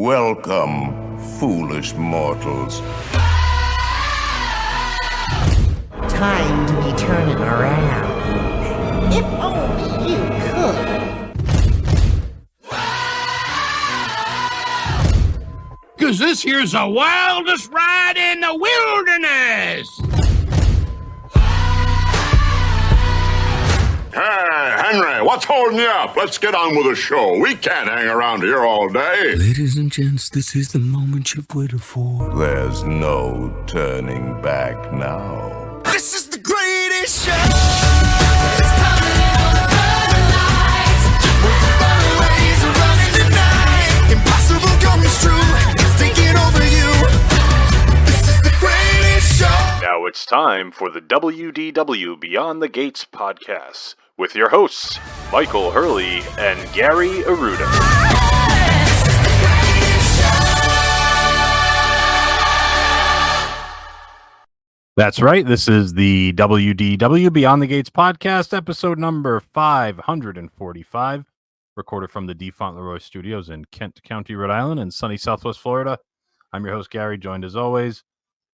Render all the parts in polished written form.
Welcome, foolish mortals. Time to be turning around. If only you could. Cause this here's the wildest ride in the wilderness! Hey, Henry, what's holding you up? Let's get on with the show. We can't hang around here all day. Ladies and gents, this is the moment you've waited for. There's no turning back now. This is the greatest show! It's coming over the lights. With the runaways running the night. Impossible comes true. It's taking over you. This is the greatest show. Now it's time for the WDW Beyond the Gates podcast with your hosts, Michael Hurley and Gary Aruda. That's right. This is the WDW Beyond the Gates podcast, episode number 545, recorded from the DeFont Leroy Studios in Kent County, Rhode Island, and sunny Southwest Florida. I'm your host, Gary, joined as always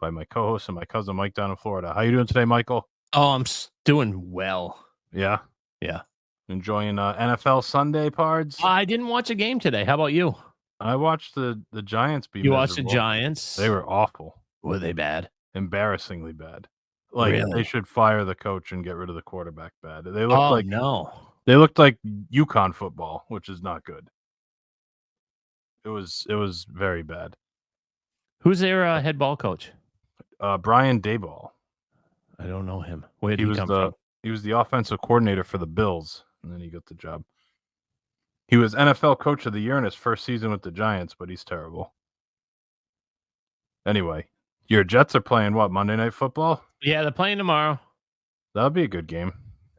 by my co-host and my cousin, Mike, down in Florida. How you doing today, Michael? Oh, I'm doing well. Yeah? Yeah. Enjoying NFL Sunday, pards? I didn't watch a game today. How about you? I watched the Giants be You watched the miserable. Giants? They were awful. Were they bad? Embarrassingly bad. Like, Really? They should fire the coach and get rid of the quarterback bad. They looked They looked like Yukon football, which is not good. It was very bad. Who's their head ball coach? Brian Daboll. I don't know him. Where did he come from? He was the offensive coordinator for the Bills, and then he got the job. He was NFL Coach of the Year in his first season with the Giants, but he's terrible. Anyway, your Jets are playing what, Monday Night Football? Yeah, they're playing tomorrow. That'll be a good game.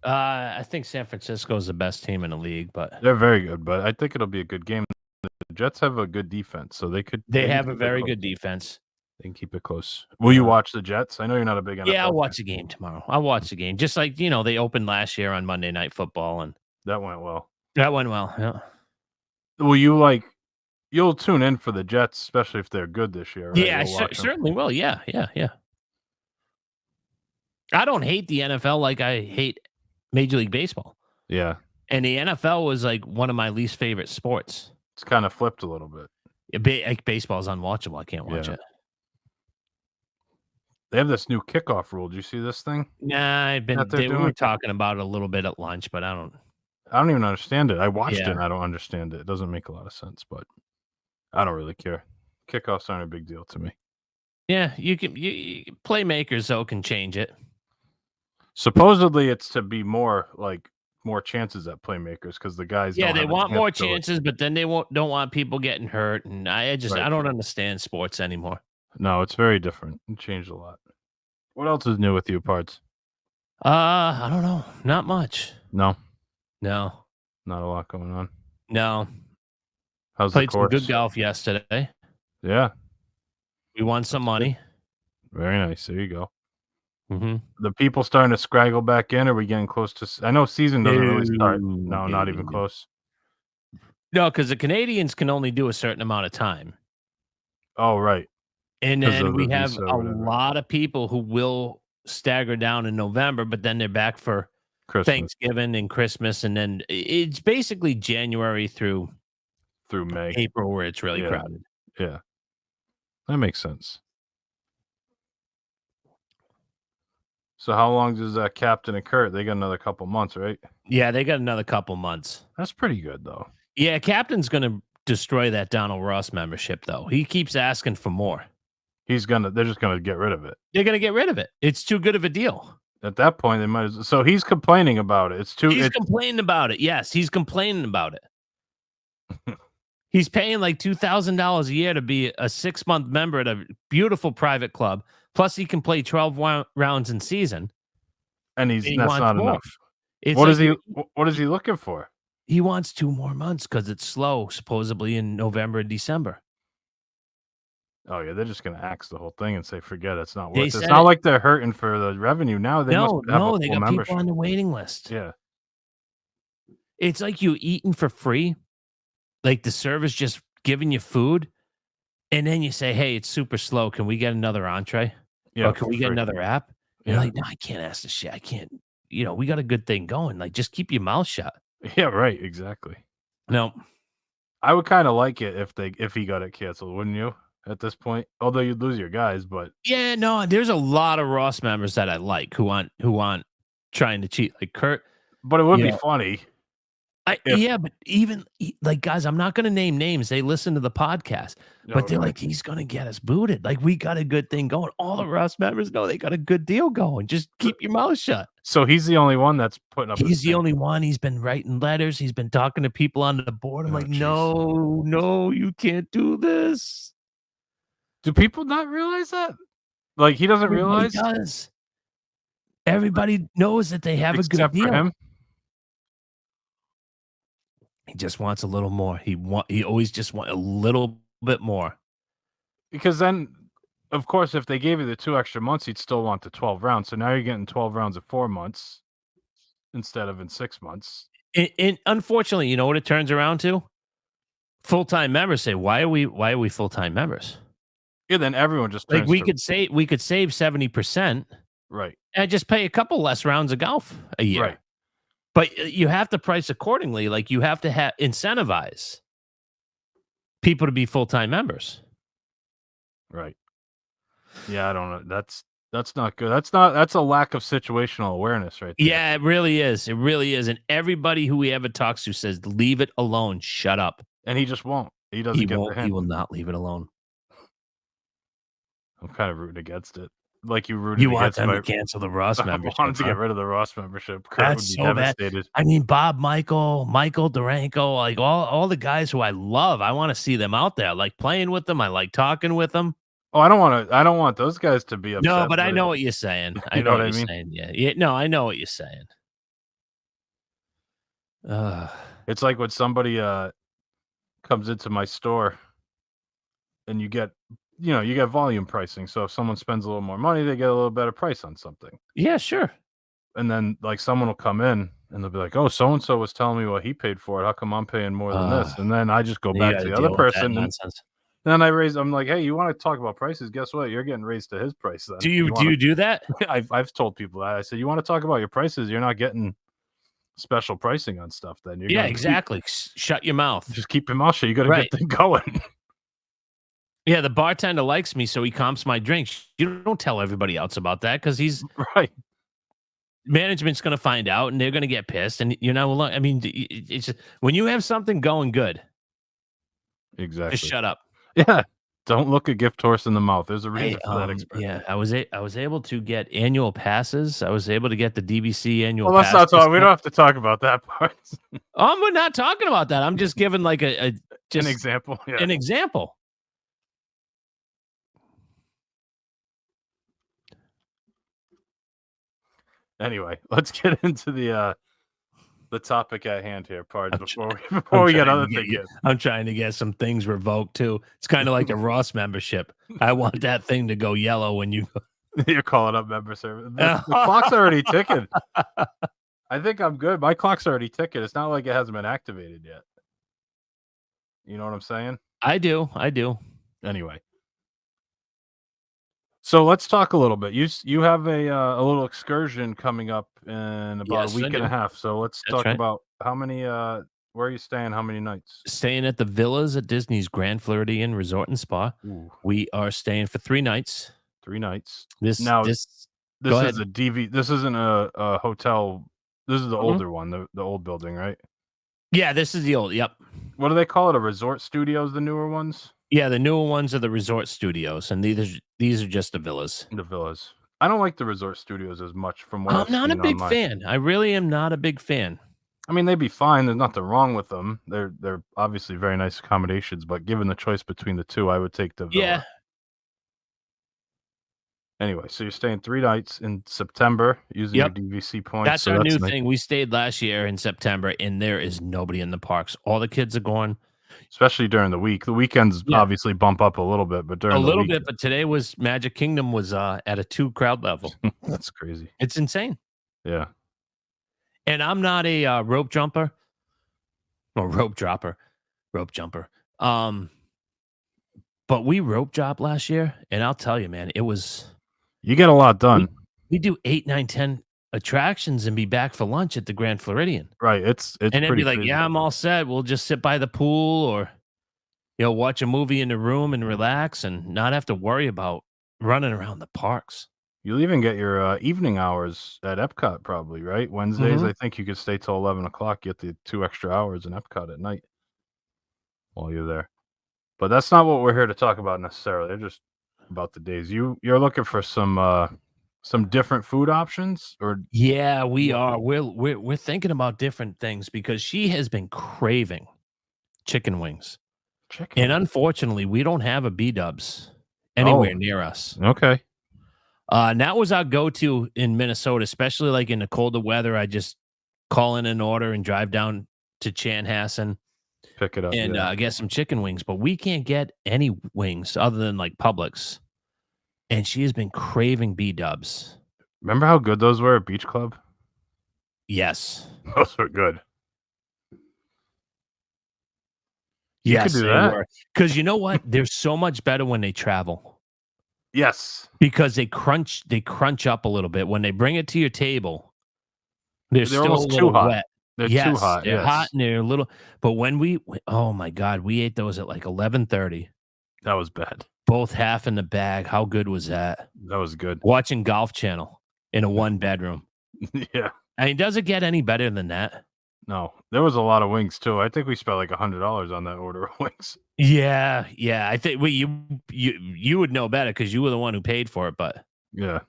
I think San Francisco is the best team in the league, but They're very good, but I think it'll be a good game. The Jets have a good defense, so they have a keep it very close. good defense. They can keep it close. Will you watch the Jets? I know you're not a big NFL Yeah, I'll fan. watch the game tomorrow. I'll watch the game. Just like, they opened last year on Monday Night Football, and That went well. that went well. Yeah. Will you'll tune in for the Jets, especially if they're good this year, right? Yeah, I You'll watch them. certainly will. Yeah. I don't hate the NFL like I hate Major League Baseball. Yeah. And the NFL was like one of my least favorite sports. It's kind of flipped a little bit. Baseball's unwatchable. I can't watch it. They have this new kickoff rule. Do you see this thing? Nah, we were talking about it a little bit at lunch, but I don't even understand it. I watched it Yeah. and I don't understand it. It doesn't make a lot of sense, but I don't really care. Kickoffs aren't a big deal to me. Yeah, playmakers though can change it. Supposedly it's to be more chances at playmakers because the guys Yeah, don't they have a want chance more to, like- chances, but then they don't want people getting hurt, and I Right. don't understand sports anymore. No, it's very different. It changed a lot. What else is new with you, parts? I don't know. Not much. No, No. not a lot going on. No. How's Played the some course? good golf yesterday. Yeah, We won some money. very nice. There you go. Mm-hmm. The people starting to scraggle back in. Are we getting close to? I know season doesn't really start. No, not even close. No, because the Canadians can only do a certain amount of time. Oh, right. And 'Cause then of we the have visa or a whatever. lot of people who will stagger down in November, but then they're back for Christmas Thanksgiving and Christmas. And then it's basically January through through May. April where it's really Yeah. crowded. Yeah, that makes sense. So how long does Captain and Kurt? They got another couple months, right? Yeah, they got another couple months. That's pretty good, though. Yeah, Captain's going to destroy that Donald Ross membership, though. He keeps asking for more. They're just gonna get rid of it. They're going to get rid of it. It's too good of a deal. At that point, they might. So he's complaining about it. He's complaining about it. Yes, he's complaining about it. He's paying like $2,000 a year to be a 6-month member at a beautiful private club. Plus, he can play 12 rounds in season. and He that's wants not more. enough. It's What like is he? What is he looking for? He wants 2 more months because it's slow, supposedly in November and December. Oh yeah, they're just gonna axe the whole thing and say, "Forget it, it's not They worth it." It's said not it- like they're hurting for the revenue now. They must have a they full got membership. people on the waiting list. Yeah, It's like you eating for free. Like the service just giving you food And then you say, "Hey, it's super slow. Can we get another entree? Yeah, Or can for we get free. another app?" And Yeah. you're like, "No, I can't ask the shit. I can't. We got a good thing going. Like, just keep your mouth shut." Yeah, right, exactly. No. I would kind of like it if he got it canceled, wouldn't you? At this point, although you'd lose your guys, but Yeah, no, there's a lot of Ross members that I like who aren't trying to cheat. Like Kurt, it would you be know, funny if yeah, but even like guys, I'm not gonna name names. They listen to the podcast, but they're right. like, he's gonna get us booted. Like, we got a good thing going. All the Ross members know they got a good deal going. Just keep your mouth shut. So he's the only one that's putting up. He's the only one. He's been writing letters. He's been talking to people on the board. I'm Oh, like, jeez. no, you can't do this. Do people not realize that? Like he doesn't Everybody realize, does. Everybody knows that they have a good except deal. for him. He just wants a little more. He always just want a little bit more. Because then, of course, if they gave you the 2 extra months, you'd still want the 12 rounds. So now you're getting 12 rounds of 4 months instead of in 6 months. And unfortunately, you know what it turns around to? Full-time members say, "Why are we full-time members?" Yeah, then everyone just Like turns we to could save 70% right. and just pay a couple less rounds of golf a year. Right. But you have to price accordingly. Like you have to incentivize people to be full-time members. Right. Yeah, I don't know. That's not good. That's a lack of situational awareness right there. Yeah, it really is. It really is. And everybody who he ever talks to says, "Leave it alone. Shut up." And he just won't. He doesn't He get the won't. He hint. will not leave it alone. I'm kind of rooting against it. Like you rooted You want against them my to cancel the Ross I membership? wanted to huh? get rid of the Ross membership. Kurt That's would be so bad. devastated. I mean, Bob, Michael Duranko, like all the guys who I love. I want to see them out there. I like playing with them. I like talking with them. Oh, I don't want those guys to be upset. No, but I know what you're saying. I You know know what what I you're mean? saying. Yeah. No, I know what you're saying. It's like when somebody comes into my store and you get volume pricing. So if someone spends a little more money, they get a little better price on something. Yeah, sure. And then like someone will come in and they'll be like, "Oh, so and so was telling me what he paid for it. How come I'm paying more than this?" And then I just go You back got to to the other deal with that person and nonsense. then I'm like, "Hey, you want to talk about prices? Guess what? You're getting raised to his price then." Do you do that? I've told people that. I said, "You want to talk about your prices? You're not getting special pricing on stuff then. You're Yeah, gonna exactly. Shut your mouth. just keep your mouth shut. You got a Right. good thing going." Yeah, the bartender likes me, so he comps my drinks. You don't tell everybody else about that because Right. management's going to find out and they're going to get pissed. And I mean, it's just, when you have something going good, Exactly. just shut up. Yeah. Don't look a gift horse in the mouth. There's a reason Hey, for that expression. yeah, I was able to get annual passes. I was able to get the DVC annual. Well, let's pass not talk. We discount. don't have to talk about that part. We're not talking about that. I'm just giving like An example. Yeah. an example. Anyway, let's get into the topic at hand here, Pards, before I'm we get trying other to get things. I'm trying to get some things revoked too. It's kind of like the Ross membership. I want that thing to go yellow when you You're calling up member service. The clock's already ticking. I think I'm good. My clock's already ticking. It's not like it hasn't been activated yet. You know what I'm saying? I do. Anyway. So let's talk a little bit. You have a little excursion coming up in about Yes, a I week and a do. half. So let's That's talk right. about how many where are you staying? How many nights? Staying at the villas at Disney's Grand Floridian Resort and Spa. Ooh, We are staying for 3 nights. 3 nights. This Now, this This go is ahead. a DV. This isn't a hotel. This is the Mhm. older one, the old building, right? Yeah, this is the old. Yep. What do they call it? A resort studios, the newer ones? Yeah, the newer ones are the resort studios, and these are just the villas. The villas. I don't like the resort studios as much from what I've I'm not a seen big online. fan. I really am not a big fan. I mean, they'd be fine. There's nothing wrong with them. They're obviously very nice accommodations, but given the choice between the two, I would take the villa. Yeah. Anyway, so you're staying 3 nights in September using Yep. your DVC points. That's so our new nice. thing. We stayed last year in September, and there is nobody in the parks. All the kids are gone. Especially during the week. The weekends Yeah. obviously bump up a little bit, but during A the little week, bit, but today was Magic Kingdom was at a 2 crowd level. that's crazy. It's insane. Yeah. And I'm not a rope jumper or rope jumper. But we rope dropped last year, and I'll tell you, man, it was You get a lot done. we do 8, 9, 10 attractions and be back for lunch at the Grand Floridian. Right. It's And then pretty be like, crazy. yeah, I'm all set. We'll just sit by the pool or watch a movie in the room and relax and not have to worry about running around the parks. You'll even get your evening hours at Epcot, probably, right? Wednesdays, Mhm. I think you could stay till 11 o'clock, get the 2 extra hours in Epcot at night while you're there. But that's not what we're here to talk about necessarily. They're just about the days. You're looking for some different food options, or Yeah, we What- are. We're thinking about different things because she has been craving chicken wings. chicken? And unfortunately, we don't have a B-dubs anywhere near us. Okay. And that was our go-to in Minnesota, especially like in the colder weather. I just call in an order and drive down to Chanhassen Pick it up. and yeah. get some chicken wings. But we can't get any wings other than like Publix. And she has been craving B-dubs. Remember how good those were at Beach Club? Yes. Those were good. You Yes, could do they that. were. Because you know what? They're so much better when they travel. Yes. Because they crunch up a little bit. When they bring it to your table, they're still a almost too little hot. wet. They're Yes, too hot. they're Yes. hot and they're a little. But when oh my God, we ate those at like 11:30. That was bad. Both half in the bag. How good was that? That was good. Watching Golf Channel in a 1-bedroom. Yeah. I mean, does it get any better than that? No, there was a lot of wings too. I think we spent like $100 on that order of wings. Yeah, yeah. I think you would know better because you were the one who paid for it. But Yeah.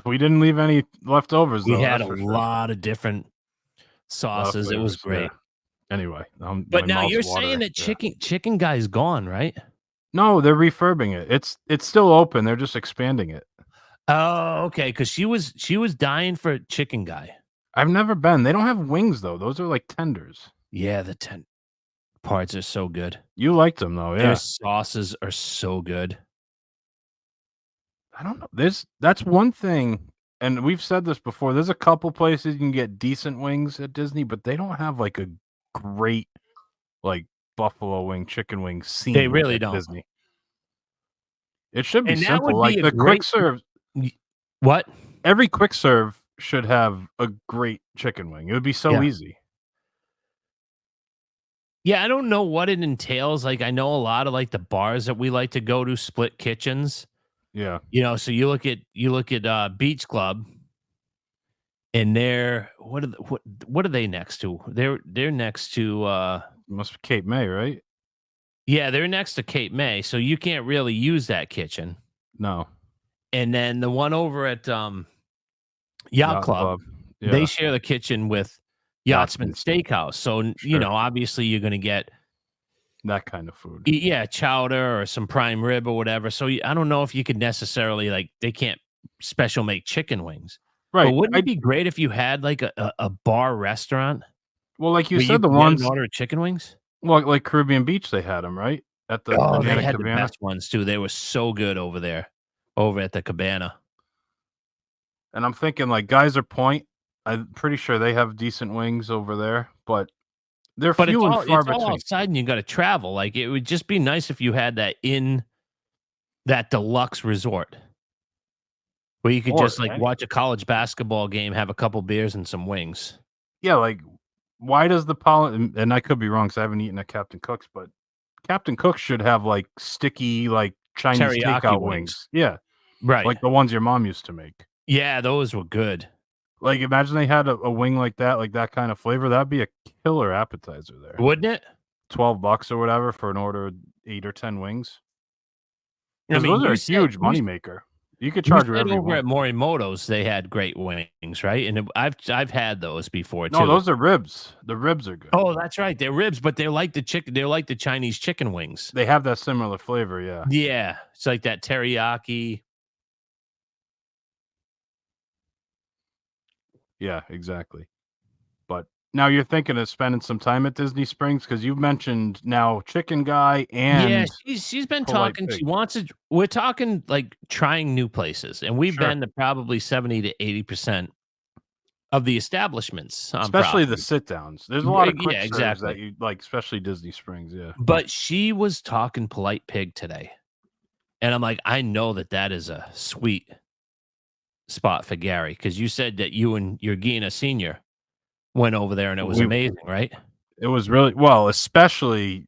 We didn't leave any leftovers we though. had that's a for sure. lot of different A lot of sauces. It was flavors, great. yeah. Anyway, But my now mouth's you're saying watering. that Yeah. chicken guy's gone, right? No, they're refurbing it. It's still open. They're just expanding it. Oh, okay. Because she was dying for chicken guy. I've never been. They don't have wings though. Those are like tenders. Yeah, the 10 parts are so good. You liked them though, Their yeah. sauces are so good. I don't know. That's one thing, and we've said this before. There's a couple places you can get decent wings at Disney, but they don't have like a great like buffalo wing, chicken wing scene. They really at don't. Disney. It should be And that simple. would Like be a the quick great- serve. What? Every quick serve should have a great chicken wing. It would be so Yeah. easy. Yeah, I don't know what it entails. Like, I know a lot of like the bars that we like to go to split kitchens. Yeah. So you look at Beach Club, and they're what are they next to? They're next to Must be Cape May, right? yeah, they're next to Cape May, so you can't really use that kitchen. No. And then the one over at Yacht Club, Yeah. they share the kitchen with Yachtsman Steakhouse. So Sure. obviously you're going to get that kind of food. yeah, chowder or some prime rib or whatever. So I don't know if you could necessarily like they can't special make chicken wings. Right. But wouldn't it be great if you had like a bar restaurant? Well, like you where said, the could get an ones order of chicken wings. well, like Caribbean Beach, they had them right at the Oh, they Banana had the Cabana. best ones too. They were so good over there, over at the Cabana. And I'm thinking like Geyser Point. I'm pretty sure they have decent wings over there, but they're But few and far it's all between. outside, and you got to travel. Like it would just be nice if you had that in that deluxe resort, where you could Or just like watch a college basketball game, have a couple beers and some wings. Yeah, like why does the pollen? And I could be wrong because I haven't eaten at Captain Cook's, but Captain Cook's should have like sticky, like Chinese Teriyaki takeout wings. wings. Yeah, Right. like the ones your mom used to make. Yeah, those were good. Like imagine they had a wing like that kind of flavor. That'd be a killer appetizer there. Wouldn't it? $12 or whatever for an order of 8 or 10 wings. I Because mean, those are you a said- huge you- moneymaker. You could You charge said whatever you over want. at Morimoto's, they had great wings, right? And I've had those before too. No, those are ribs. The ribs are good. Oh, that's right. They're ribs, but they're like the chicken. They're like the Chinese chicken wings. They have that similar flavor, yeah. Yeah, it's like that teriyaki. Yeah, exactly. But now you're thinking of spending some time at Disney Springs because you mentioned now Chicken Guy and Yeah, she's been Polite talking. She Pig. wants to. We're talking like trying new places, and we've Sure. been to probably 70 to 80% of the establishments, on especially the property. sit downs. There's a lot of quick Yeah, serves exactly. that you like, especially Disney Springs. Yeah. But she was talking polite pig today, and I'm like, I know that is a sweet spot for Gary because you said that you and your Gina Senior went over there and it was We amazing, right? It was really well, especially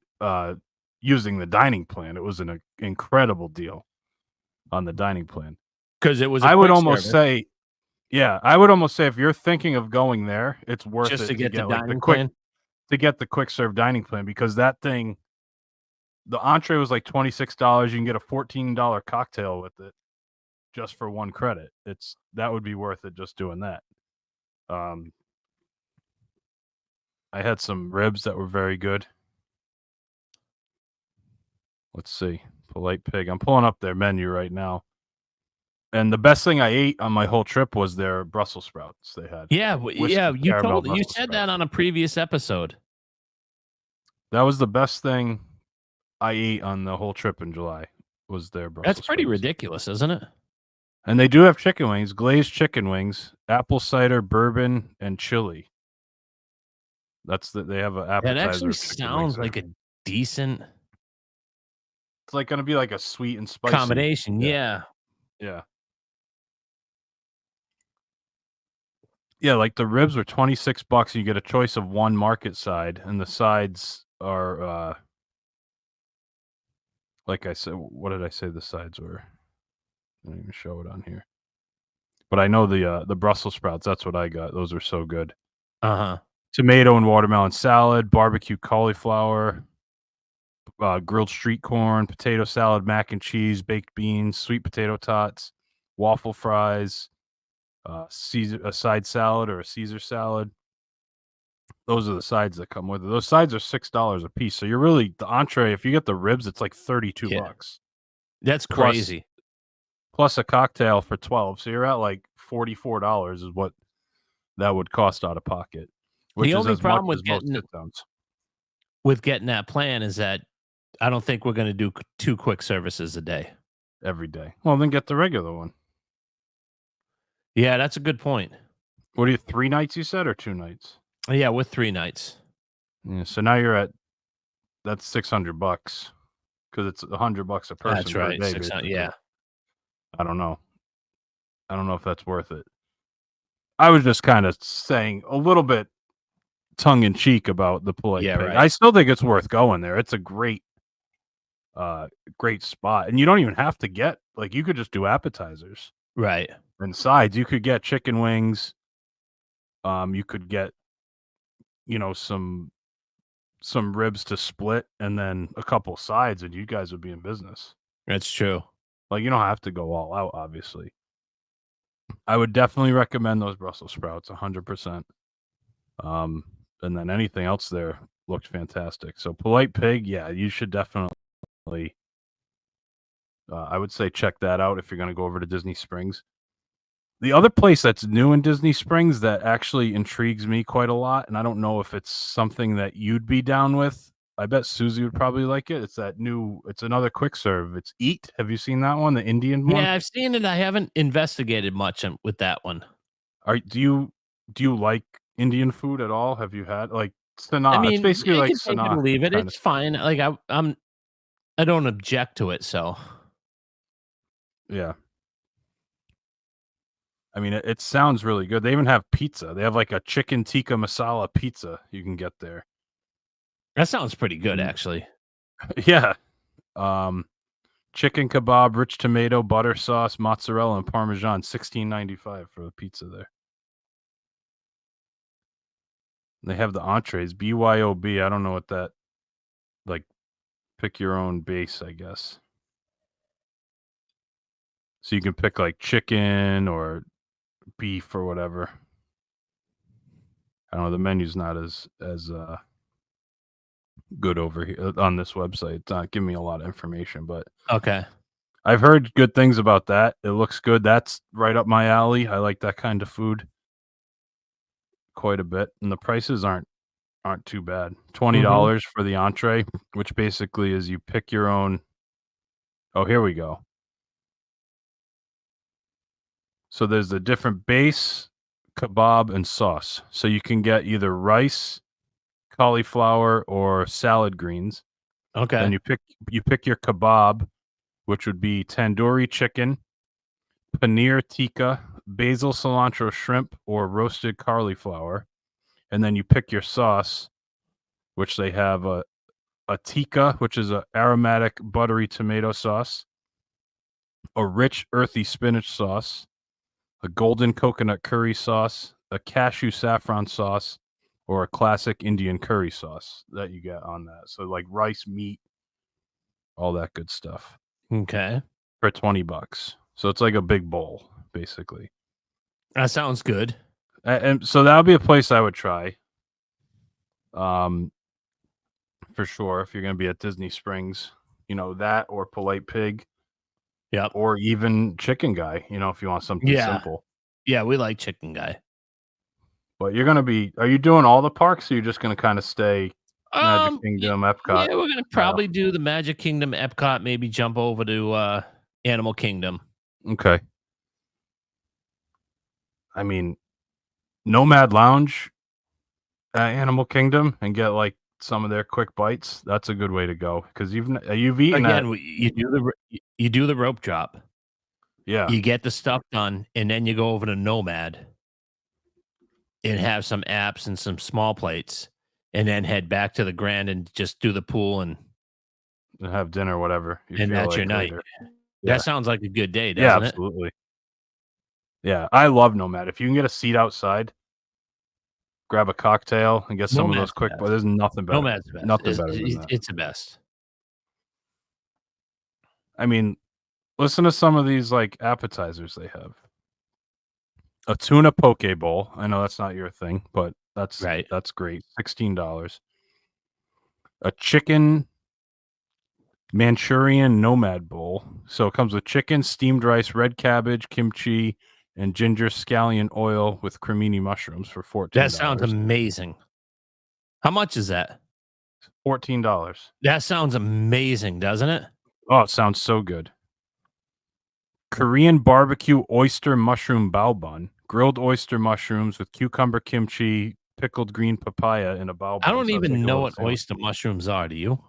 using the dining plan. It was an incredible deal on the dining plan. Because it was a I would quick almost service say, yeah, I would almost say if you're thinking of going there, it's worth just it to to get the get like dining plan. to get the quick serve dining plan because that thing, the entree was like $26. You can get a $14 cocktail with it just for one credit. That would be worth it just doing that. I had some ribs that were very good. Let's see. Polite Pig. I'm pulling up their menu right now. And the best thing I ate on my whole trip was their Brussels sprouts they had. Yeah, Whiskey caramel you Brussels said that sprouts. on a previous episode. That was the best thing I ate on the whole trip in July was their Brussels That's pretty sprouts. ridiculous, isn't it? And they do have chicken wings, glazed chicken wings, apple cider, bourbon, and chili. They have an appetizer. That actually of chicken sounds wings like a decent It's like going to be like a sweet and spicy combination. Yeah. Yeah. Yeah, like the ribs were $26. You get a choice of one market side, and the sides are like I said. What did I say the sides were? I didn't even show it on here. But I know the Brussels sprouts. That's what I got. Those are so good. Uh-huh. Tomato and watermelon salad, barbecue cauliflower, grilled street corn, potato salad, mac and cheese, baked beans, sweet potato tots, waffle fries, a side salad or a Caesar salad. Those are the sides that come with it. Those sides are $6 a piece. So you're really the entree. If you get the ribs, it's like $32. Yeah. That's Plus- crazy. Plus a cocktail for $12. So you're at like $44 is what that would cost out of pocket. Which is only as problem much with as most getting- sit-downs. With getting that plan is that I don't think we're going to do 2 quick services a day. Every day. Well, then get the regular one. Yeah, that's a good point. What are you, 3 nights you said, or 2 nights? Yeah, with 3 nights. Yeah, so now you're at that's $600 because it's $100 a person. That's per right. day, 600, basically. yeah. I don't know. I don't know if that's worth it. I was just kind of saying a little bit tongue in cheek about the Polite Yeah, Pig. right. I still think it's worth going there. It's a great spot, and you don't even have to get like you could just do appetizers Right. and sides. You could get chicken wings. You could get some ribs to split and then a couple sides, and you guys would be in business. That's true. Like you don't have to go all out, obviously. I would definitely recommend those Brussels sprouts 100%. And then anything else there looked fantastic. So Polite Pig, yeah, you should definitely I would say check that out if you're going to go over to Disney Springs. The other place that's new in Disney Springs that actually intrigues me quite a lot, and I don't know if it's something that you'd be down with. I bet Susie would probably like it. It's another quick serve. It's Eat. Have you seen that one? The Indian one? Yeah, I've seen it. I haven't investigated much with that one. Do you like Indian food at all? Have you had like Sanaa? I mean, it's basically you like can take it or Sanaa. leave it. kinda It's fine. Like I don't object to it. So Yeah. I mean, it sounds really good. They even have pizza. They have like a chicken tikka masala pizza you can get there. that sounds pretty good, Mm. actually. Yeah. Chicken kebab, rich tomato, butter sauce, mozzarella, and parmesan, $16.95 for the pizza there. They have the entrees, BYOB. I don't know what that, like, pick your own base, I guess. So you can pick like chicken or beef or whatever. I don't know. The menu's not as good over here on this website. It's not giving me a lot of information, but Okay. I've heard good things about that. It looks good. That's right up my alley. I like that kind of food quite a bit, and the prices aren't too bad. $20 for the entree, which basically is you pick your own. Oh, here we go. So there's a different base, kebab, and sauce. So you can get either rice, cauliflower, or salad greens. Okay. Then you pick your kebab, which would be tandoori chicken, paneer tikka, basil, cilantro, shrimp, or roasted cauliflower. And then you pick your sauce, which they have a tikka, which is a aromatic buttery tomato sauce, a rich earthy spinach sauce, a golden coconut curry sauce, a cashew saffron sauce, or a classic Indian curry sauce that you get on that. So like rice, meat, all that good stuff Okay. for $20. So it's like a big bowl, basically. That sounds good. And so that would be a place I would try. For sure, if you're going to be at Disney Springs, that or Polite Pig. Yep. Or even Chicken Guy, if you want something simple. Yeah, we like Chicken Guy. But are you doing all the parks, or you're just going to kind of stay Magic Kingdom, Epcot? Yeah, we're going to probably do the Magic Kingdom, Epcot, maybe jump over to Animal Kingdom. Okay. I mean, Nomad Lounge at Animal Kingdom and get like some of their quick bites. That's a good way to go because you've eaten Again, you do the rope drop. Yeah. You get the stuff done, and then you go over to Nomad and have some apps and some small plates, and then head back to the Grand and just do the pool and have dinner, whatever. And that's your night. That sounds like a good day, doesn't it? Absolutely. Yeah, I love Nomad. If you can get a seat outside, grab a cocktail and get some of those quick. But there's nothing better. Nomad's best. Nothing better than that. It's the best. I mean, listen to some of these like appetizers they have. A tuna poke bowl. I know that's not your thing, but that's right. That's great. $16. A chicken Manchurian Nomad bowl. So it comes with chicken, steamed rice, red cabbage, kimchi, and ginger scallion oil with cremini mushrooms for $14. That sounds amazing. How much is that? $14. That sounds amazing, doesn't it? Oh, it sounds so good. Korean barbecue oyster mushroom bao bun. Grilled oyster mushrooms with cucumber kimchi, pickled green papaya in a bao bun. I don't even know what oyster mushrooms are. Do you?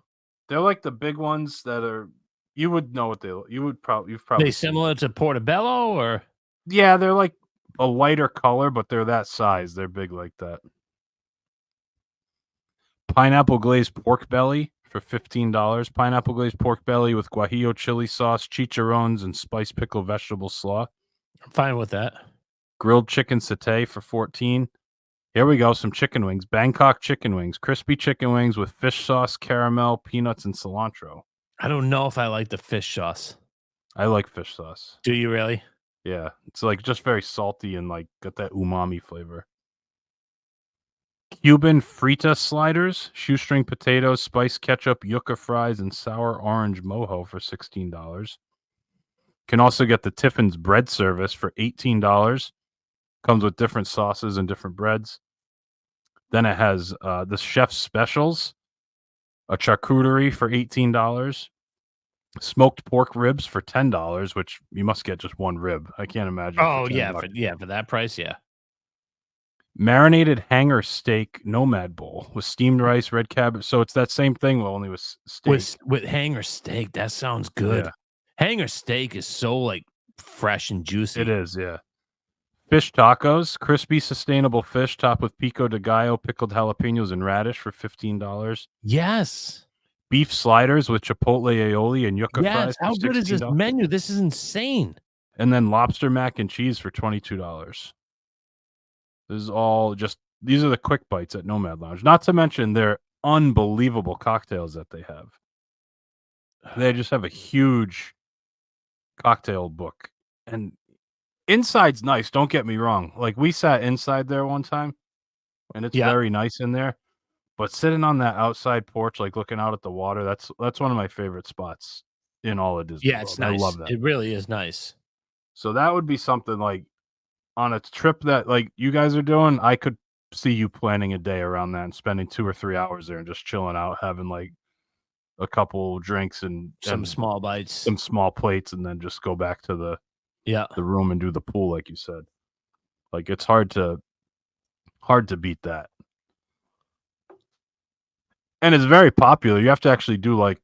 They're like the big ones that are. You would know what you've probably. They similar to portobello or? Yeah, they're like a lighter color, but they're that size. They're big like that. Pineapple glazed pork belly for $15. Pineapple glazed pork belly with guajillo chili sauce, chicharrones, and spiced pickle vegetable slaw. I'm fine with that. Grilled chicken satay for $14. Here we go. Some chicken wings. Bangkok chicken wings. Crispy chicken wings with fish sauce, caramel, peanuts, and cilantro. I don't know if I like the fish sauce. I like fish sauce. Do you really? Yeah. It's like just very salty and like got that umami flavor. Cuban frita sliders, shoestring potatoes, spiced ketchup, yucca fries, and sour orange mojo for $16. Can also get the Tiffin's bread service for $18. Comes with different sauces and different breads. Then it has the chef's specials, a charcuterie for $18, smoked pork ribs for $10, which you must get just one rib. I can't imagine. Oh yeah, for that price, yeah. Marinated hanger steak Nomad bowl with steamed rice, red cabbage. So it's that same thing, only with steak. With hanger steak, that sounds good. Yeah. Hanger steak is so like fresh and juicy. It is, yeah. Fish tacos, crispy, sustainable fish topped with pico de gallo, pickled jalapenos, and radish for $15. Yes. Beef sliders with chipotle aioli and yucca fries. How good is this menu? This is insane. And then lobster mac and cheese for $22. This is all these are the quick bites at Nomad Lounge. Not to mention their unbelievable cocktails that they have. They just have a huge cocktail book. And inside's nice, don't get me wrong. Like we sat inside there one time and it's very nice in there. But sitting on that outside porch, like looking out at the water, that's one of my favorite spots in all of Disney. Yeah, it's nice. I love that. It really is nice. So that would be something like on a trip that like you guys are doing, I could see you planning a day around that and spending 2 or 3 hours there and just chilling out, having like a couple drinks and some small bites, some small plates, and then just go back to the room and do the pool, like you said. Like it's hard to beat that. And it's very popular. You have to actually do like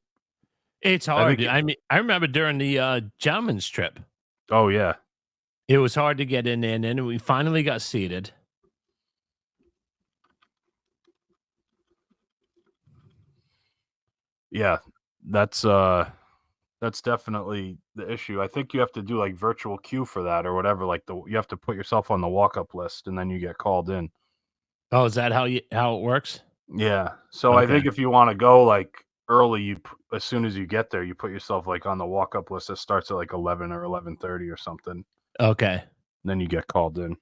It's I hard. think I mean, I remember during the gentleman's trip, oh yeah. it was hard to get in there, and then we finally got seated. Yeah. That's definitely the issue. I think you have to do like virtual queue for that or whatever. Like you have to put yourself on the walk-up list and then you get called in. Oh, is that how it works? Yeah. So I Okay. think if you want to go like early, as soon as you get there, you put yourself like on the walk-up list that starts at like 11 or 11:30 or something. Okay. Then you get called in.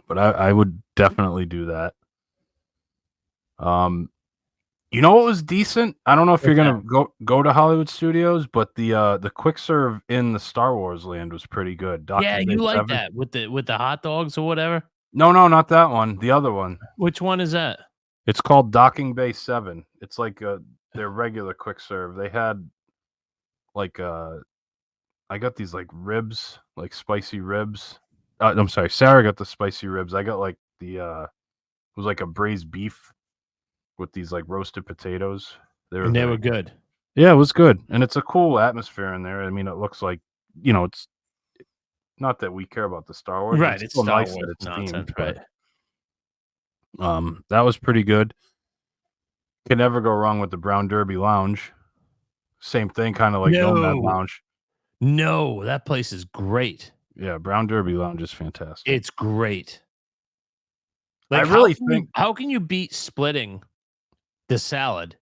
But I would definitely do that. You know what was decent? I don't know if you're gonna go to Hollywood Studios, but the quick serve in the Star Wars land was pretty good. Yeah, Docking Bay you like 7. that with the hot dogs or whatever. No, not that one. The other one. Which one is that? It's called Docking Bay 7. It's like their regular quick serve. They had like I got these like ribs, like spicy ribs. I'm sorry, Sarah got the spicy ribs. I got like the it was like a braised beef with these like roasted potatoes. And they very were good. Yeah, it was good. And it's a cool atmosphere in there. I mean, it looks like, it's not that we care about the Star Wars. Right, it's still Star nice Wars that it's nonsense, themed, right? but that was pretty good. Can never go wrong with the Brown Derby Lounge. Same thing, kind of like Nomad No. Lounge. No, that place is great. Yeah, Brown Derby Lounge is fantastic. It's great. I really think how can you beat splitting the salad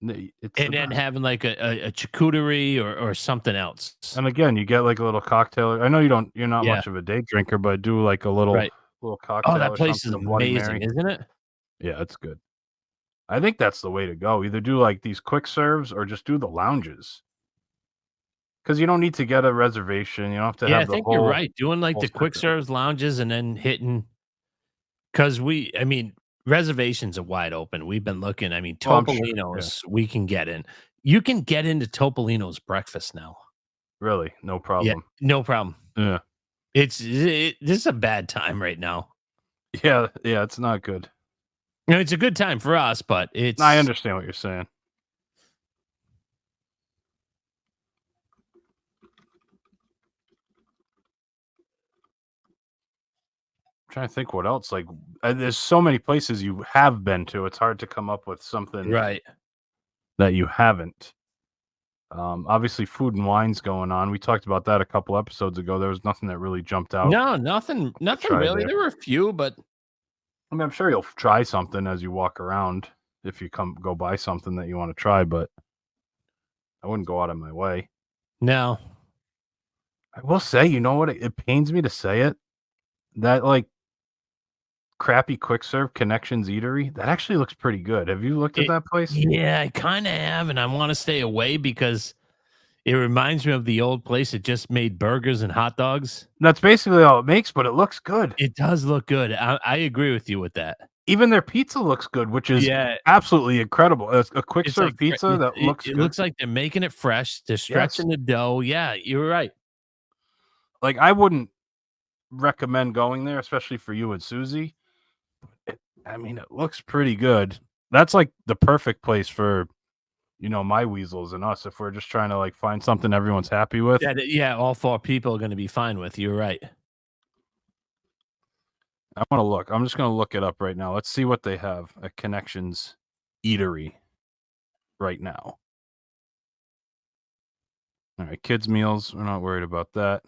it's and then having like a charcuterie or something else? And again, you get like a little cocktail. I know you're not Yeah. much of a day drinker, but do like a little Right. cocktail. Oh, that or place is something, a Bloody amazing, Mary. isn't it? Yeah, it's good. I think that's the way to go. Either do like these quick serves or just do the lounges. Because you don't need to get a reservation. You don't have to Yeah, have I the think whole. you're right. Doing like whole the quick setup. serves lounges and then hitting because reservations are wide open. We've been looking. I mean, Well, I'm sure, Topolino's we can get in. You can get into Topolino's breakfast now. Really, no Yeah, problem. no problem. Yeah, This is a bad time right now. yeah, it's not good. It's a good time for us, but it's. I understand what you're saying. I'm trying to think what else. Like, there's so many places you have been to. It's hard to come up with something Right. that you haven't. Obviously, food and wine's going on. We talked about that a couple episodes ago. There was nothing that really jumped out. No, nothing try really. there. There were a few, but I mean, I'm sure you'll try something as you walk around if you go buy something that you want to try, but I wouldn't go out of my way. no. I will say, you know what? It pains me to say it. That like crappy quick serve Connections Eatery, that actually looks pretty good. Have you looked at that place? Yeah, I kind of have, and I want to stay away because it reminds me of the old place that just made burgers and hot dogs. That's basically all it makes, but it looks good. It does look good. I agree with you with that. Even their pizza looks good, which is absolutely incredible. It's a quick serve like pizza that looks it good. looks like they're making it fresh. They're stretching the dough. Yeah, you're right. Like, I wouldn't recommend going there, especially for you and Susie. It looks pretty good. That's like the perfect place for, my weasels and us if we're just trying to like find something everyone's happy with. Yeah, all four people are going to be fine with. You're right. I want to look. I'm just going to look it up right now. Let's see what they have at Connections Eatery right now. All right, kids' meals. We're not worried about that.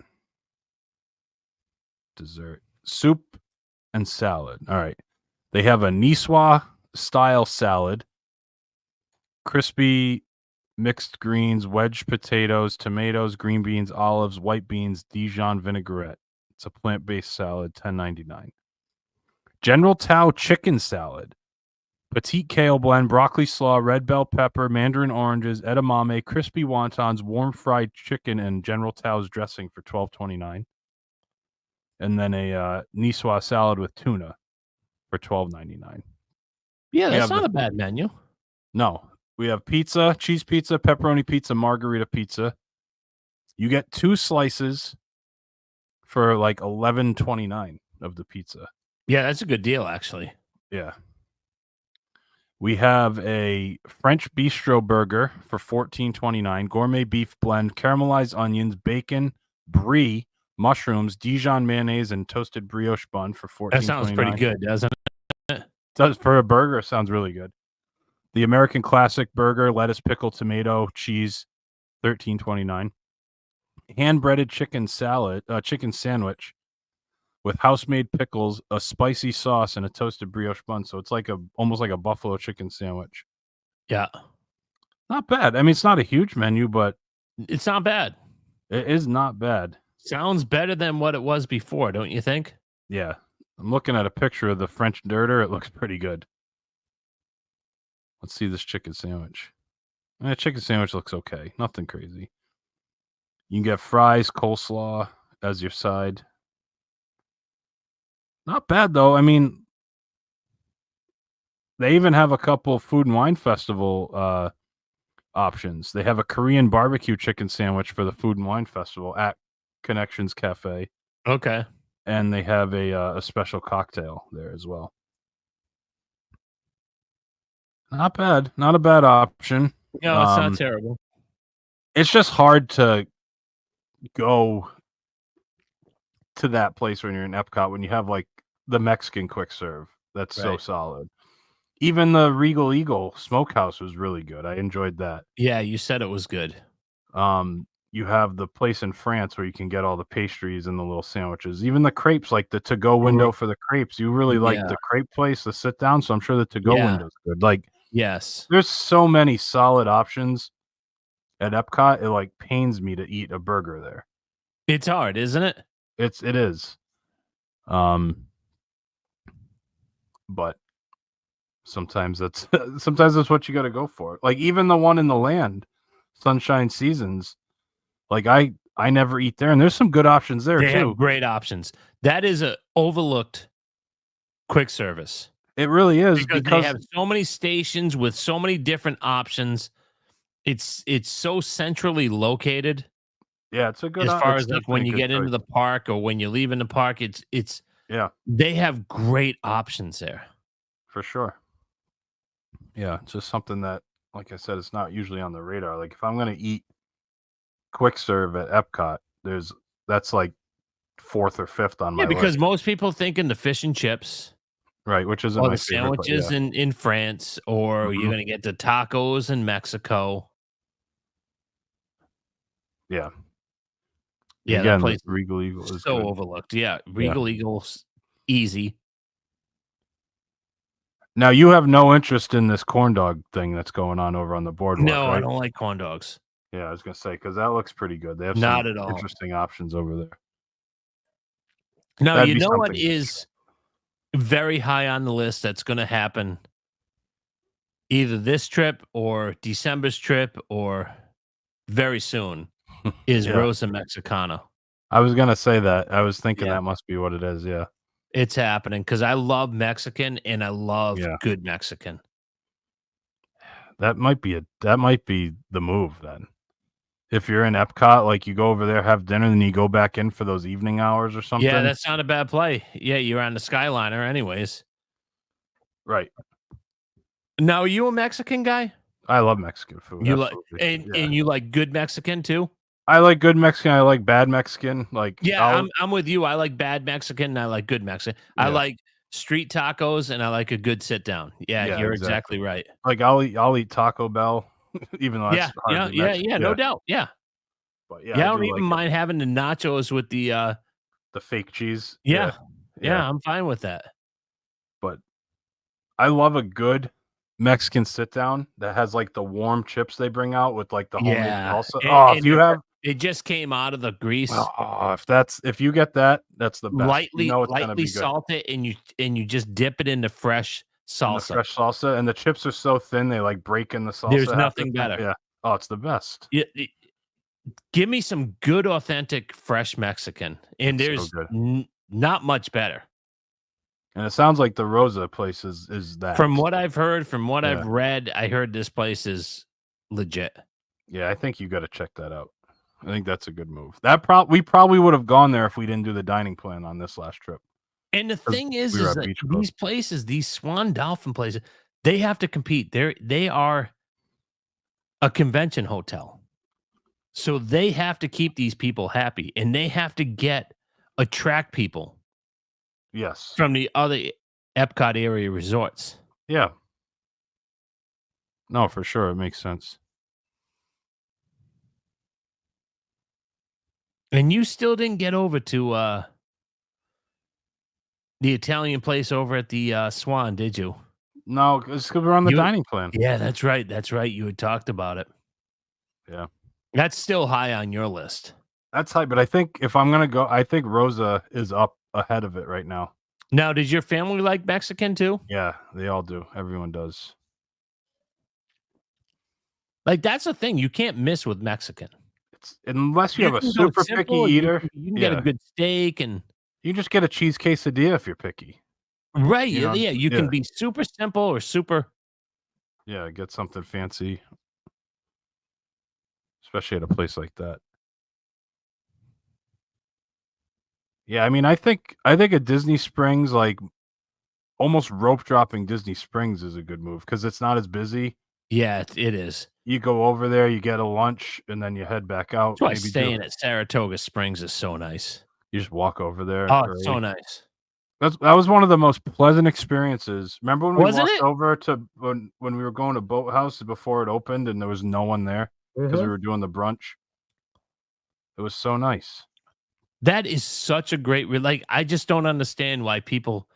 Dessert. Soup and salad. All right. They have a Niçoise style salad, crispy mixed greens, wedge potatoes, tomatoes, green beans, olives, white beans, Dijon vinaigrette. It's a plant-based salad, $10.99. General Tao chicken salad, petite kale blend, broccoli slaw, red bell pepper, mandarin oranges, edamame, crispy wontons, warm fried chicken, and General Tao's dressing for $12.29. And then a Niçoise salad with tuna for $12.99. Yeah, that's not a bad menu. No. We have pizza, cheese pizza, pepperoni pizza, margarita pizza. You get 2 slices for like $11.29 of the pizza. Yeah, that's a good deal, actually. Yeah. We have a French bistro burger for $14.29, gourmet beef blend, caramelized onions, bacon, brie, mushrooms, Dijon mayonnaise, and toasted brioche bun for $14.29. That sounds pretty good, doesn't it? Does for a burger, it sounds really good. The American Classic burger, lettuce, pickle, tomato, cheese, $13.29. Hand-breaded chicken sandwich with house-made pickles, a spicy sauce, and a toasted brioche bun. So it's like almost like a buffalo chicken sandwich. Yeah. Not bad. I mean, it's not a huge menu, but It's not bad. it is not bad. Sounds better than what it was before, don't you think? Yeah. I'm looking at a picture of the French dirter. It looks pretty good. Let's see this chicken sandwich. Chicken sandwich looks okay. Nothing crazy. You can get fries, coleslaw as your side. Not bad, though. I mean, they even have a couple Food and Wine Festival options. They have a Korean barbecue chicken sandwich for the Food and Wine Festival at Connections Cafe. Okay. And they have a special cocktail there as well. Not bad. Not a bad option. No, it's not terrible. It's just hard to go to that place when you're in Epcot when you have like the Mexican quick serve. That's so solid. Even the Regal Eagle Smokehouse was really good. I enjoyed that. Yeah, you said it was good. You have the place in France where you can get all the pastries and the little sandwiches. Even the crepes, like the to-go window for the crepes. You really like the crepe place, the sit down. So I'm sure the to-go window is good. Like, yes, there's so many solid options at Epcot. It like pains me to eat a burger there. It's hard, isn't it? It is. But sometimes that's what you got to go for. Like even the one in the land, Sunshine Seasons. Like I never eat there, and there's some good options there They too. have great options. That is a overlooked quick service. It really is because they have so many stations with so many different options. It's so centrally located. Yeah, it's a good as far as like when you get into the park or when you leave in the park. It's they have great options there for sure. Yeah, it's just something that, like I said, it's not usually on the radar. Like if I'm gonna eat quick serve at Epcot, that's like 4th or 5th on my because list. most people think in the fish and chips, right? Which isn't or my the sandwiches favorite, in France, or you're gonna get the tacos in Mexico. Yeah. Yeah, again, that place Regal Eagle is so good. overlooked. Yeah, Regal Eagle's easy. Now you have no interest in this corn dog thing that's going on over on the boardwalk. No, right? I don't like corn dogs. Yeah, I was gonna say because that looks pretty good. They have Not some at all interesting options over there. Now That'd you be know what something. is very high on the list that's going to happen either this trip or December's trip or very soon is Rosa Mexicana. I was gonna say that. I was thinking Yeah. that must be what it is. Yeah. It's happening because I love Mexican and I love Yeah. good Mexican. That might be the move then. If you're in Epcot, like you go over there, have dinner, then you go back in for those evening hours or something. Yeah, that's not a bad play. Yeah, you're on the Skyliner anyways. right. Now, are you a Mexican guy? I love Mexican food. You like absolutely. and you like good Mexican too? I like good Mexican. I like bad Mexican. Like Yeah, I'm with you. I like bad Mexican and I like good Mexican. I like street tacos and I like a good sit down. Yeah, you're exactly right. Like I'll eat Taco Bell, even though that's hardly Mexican. No doubt. Yeah. But I don't even mind having the nachos with the fake cheese. Yeah, I'm fine with that. But I love a good Mexican sit down that has like the warm chips they bring out with like the homemade salsa. And if you have it just came out of the grease. Oh, if you get that, that's the best. Lightly, you know it's gonna be good. salt it, and you just dip it into fresh salsa. The fresh salsa, and the chips are so thin they like break in the salsa. There's nothing better. Yeah. Oh, it's the best. Give me some good, authentic, fresh Mexican, and there's not much better. And it sounds like the Rosa place is that. From what I've heard, from what Yeah. I've read, I heard this place is legit. Yeah, I think you got to check that out. I think that's a good move. We probably would have gone there if we didn't do the dining plan on this last trip. And the 'Cause thing is we were at that Beach Club. these places, these Swan Dolphin places, they have to compete. They are a convention hotel. So they have to keep these people happy, and they have to attract people Yes. from the other Epcot area resorts. Yeah. No, for sure. It makes sense. And you still didn't get over to the Italian place over at the Swan, did you? No, it's because we're on the You- dining plan. Yeah, that's right. That's right. You had talked about it. Yeah. That's still high on your list. That's high, but I think if I'm going to go, I think Rosa is up ahead of it right now. Now, did your family like Mexican too? Yeah, they all do. Everyone does. Like, that's the thing. You can't miss with Mexican. Unless you have a can go super simple, picky or eater, You can get a good steak and you just get a cheese quesadilla if you're picky. right. You know, Yeah, you can be super simple or super. Yeah, get something fancy, especially at a place like that. Yeah, I mean, I think at Disney Springs, like almost rope dropping Disney Springs is a good move because it's not as busy. Yeah, it is. You go over there, you get a lunch, and then you head back out. That's why staying at Saratoga Springs is so nice. You just walk over there. Oh, it's so nice. That was one of the most pleasant experiences. Remember when we Wasn't walked it? over to when we were going to Boathouse before it opened and there was no one there because we were doing the brunch? It was so nice. That is such a great. Like, I just don't understand why people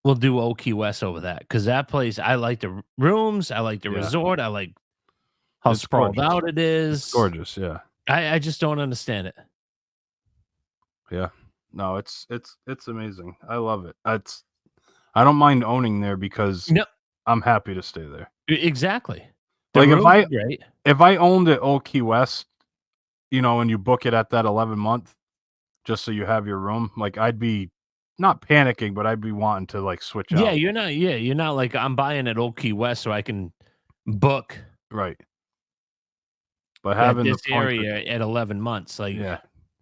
will do Old Key West over that, because that place. I like the rooms. I like the resort. I like how It's sprawled gorgeous. out it is. It's gorgeous, yeah. I just don't understand it. Yeah. No, it's amazing. I love it. I don't mind owning there because No, I'm happy to stay there. exactly. The Like rooms are great. if I owned it Old Key West, and you book it at that 11-month, just so you have your room, like I'd be not panicking, but I'd be wanting to like switch out. Yeah, you're not. Yeah, you're not like I'm buying at Old Key West so I can book Right. But at having this the points area at 11 months. Like,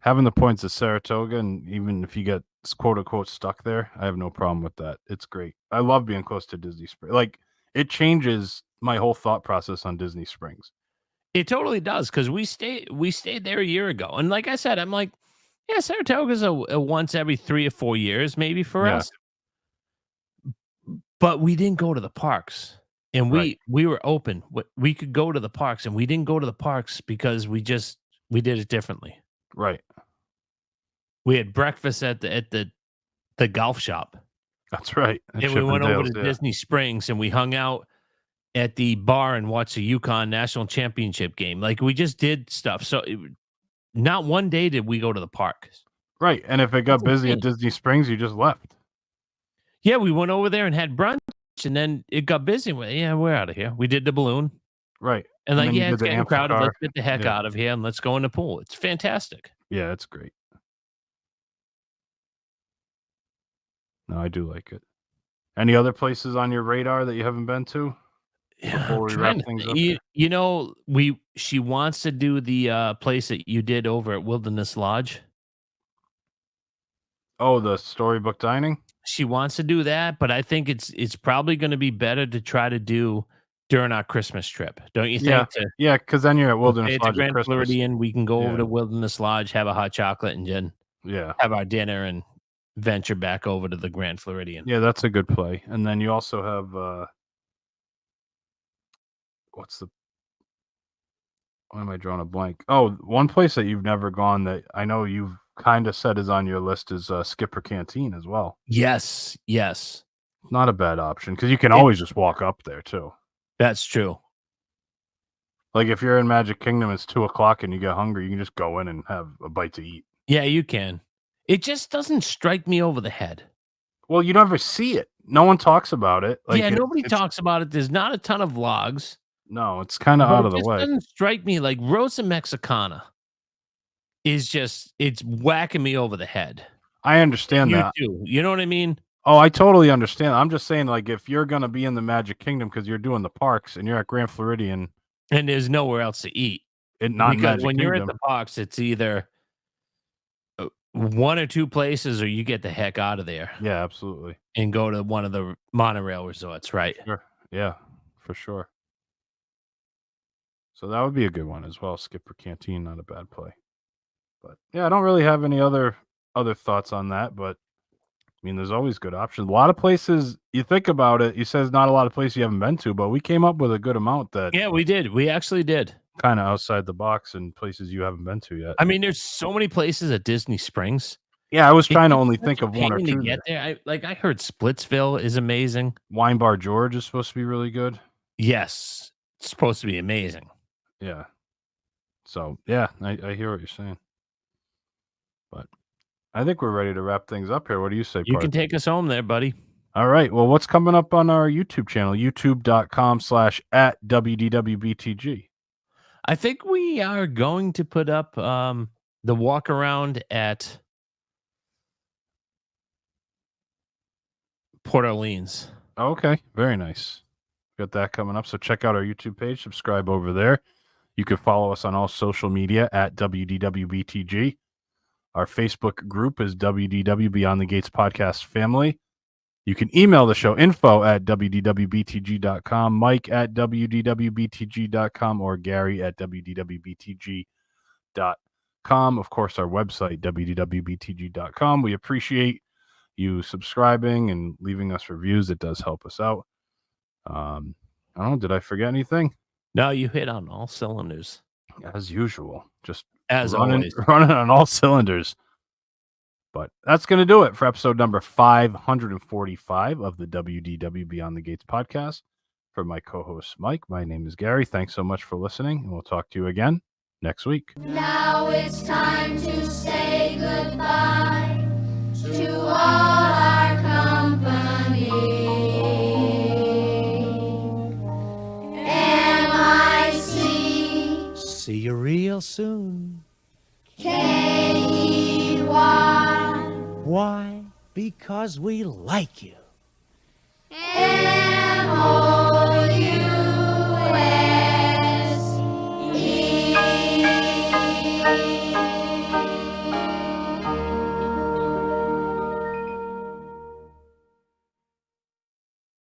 having the points at Saratoga, and even if you get quote unquote stuck there, I have no problem with that. It's great. I love being close to Disney Springs. Like it changes my whole thought process on Disney Springs. it totally does, because we stayed there a year ago, and like I said, I'm like, yeah, Saratoga's a once every 3 or 4 years maybe for Yeah. us, but we didn't go to the parks, and Right. we were open. We could go to the parks, and we didn't go to the parks because we did it differently. Right. We had breakfast at the golf shop. That's right. At And we went over to Chippendales, yeah. Disney Springs and we hung out at the bar and watched the Yukon National Championship game. Like, we just did stuff. So not one day did we go to the park. Right. And if it got That's busy at insane. Disney Springs, you just left. Yeah, we went over there and had brunch, and then it got busy. We're out of here. We did the balloon. Right. And like, then you yeah, did it's the getting crowded. Amphicar. Let's get the heck Yeah. out of here and let's go in the pool. It's fantastic. Yeah, it's great. No, I do like it. Any other places on your radar that you haven't been to? Yeah, Before I'm we trying wrap to things think. up You, here? you know, she wants to do the place that you did over at Wilderness Lodge. Oh, the storybook dining? She wants to do that, but I think it's probably going to be better to try to do during our Christmas trip. Don't you Yeah. think? To Yeah, because then you're at Wilderness it's a Lodge at Grand Christmas. Floridian, we can go over Yeah. to Wilderness Lodge, have a hot chocolate, and then Yeah. have our dinner and venture back over to the Grand Floridian. Yeah, that's a good play. And then you also have why am I drawing a blank? Oh, one place that you've never gone that I know you've kind of said is on your list is Skipper Canteen as well. Yes, Not a bad option because you can It- always just walk up there too. that's true. Like if you're in Magic Kingdom, it's 2:00 and you get hungry, you can just go in and have a bite to eat. Yeah, you can. It just doesn't strike me over the head. Well, you never see it. No one talks about it. Like yeah, nobody it's, talks about it. There's not a ton of vlogs. No, it's kind of But out it of the just way. doesn't strike me like Rosa Mexicana is just, it's whacking me over the head. I understand You that. too. You know what I mean? Oh, I totally understand. I'm just saying, like, if you're gonna be in the Magic Kingdom because you're doing the parks and you're at Grand Floridian And there's nowhere else to eat. and not in Because Magic when you're at Kingdom, the parks, it's either one or two places, or you get the heck out of there yeah, absolutely, and go to one of the monorail resorts, right? sure, yeah, for sure. So that would be a good one as well. Skipper Canteen, not a bad play. But yeah, I don't really have any other thoughts on that. But I mean, there's always good options. A lot of places. You think about it. You says not a lot of places you haven't been to, but we came up with a good amount that Yeah, we did. We actually did. kind of outside the box and places you haven't been to yet. I mean, there's so many places at Disney Springs. Yeah, I was trying to It's only such think a of one or pain to two. get there. I heard Splitsville is amazing. Wine Bar George is supposed to be really good. Yes, it's supposed to be amazing. Yeah. So yeah, I hear what you're saying. But I think we're ready to wrap things up here. What do you say, You Parth? can take us home there, buddy. All right. Well, what's coming up on our YouTube channel? youtube.com/@WDWBTG. I think we are going to put up the walk around at Port Orleans. Okay. Very nice. Got that coming up. So check out our YouTube page. Subscribe over there. You can follow us on all social media at WDWBTG. Our Facebook group is WDW Beyond the Gates Podcast Family. You can email the show info@WDWBTG.com, Mike at WDWBTG.com, or Gary at WDWBTG.com. Of course, our website, WDWBTG.com. We appreciate you subscribing and leaving us reviews. It does help us out. I don't know. Did I forget anything? No, you hit on all cylinders. As usual. Just As running, always. running on all cylinders. But that's going to do it for episode number 545 of the WDW Beyond the Gates podcast. For my co-host, Mike, my name is Gary. Thanks so much for listening, and we'll talk to you again next week. Now it's time to say goodbye to all our company. M-I-C See you real soon. K-E-Y Why? Because we like you. M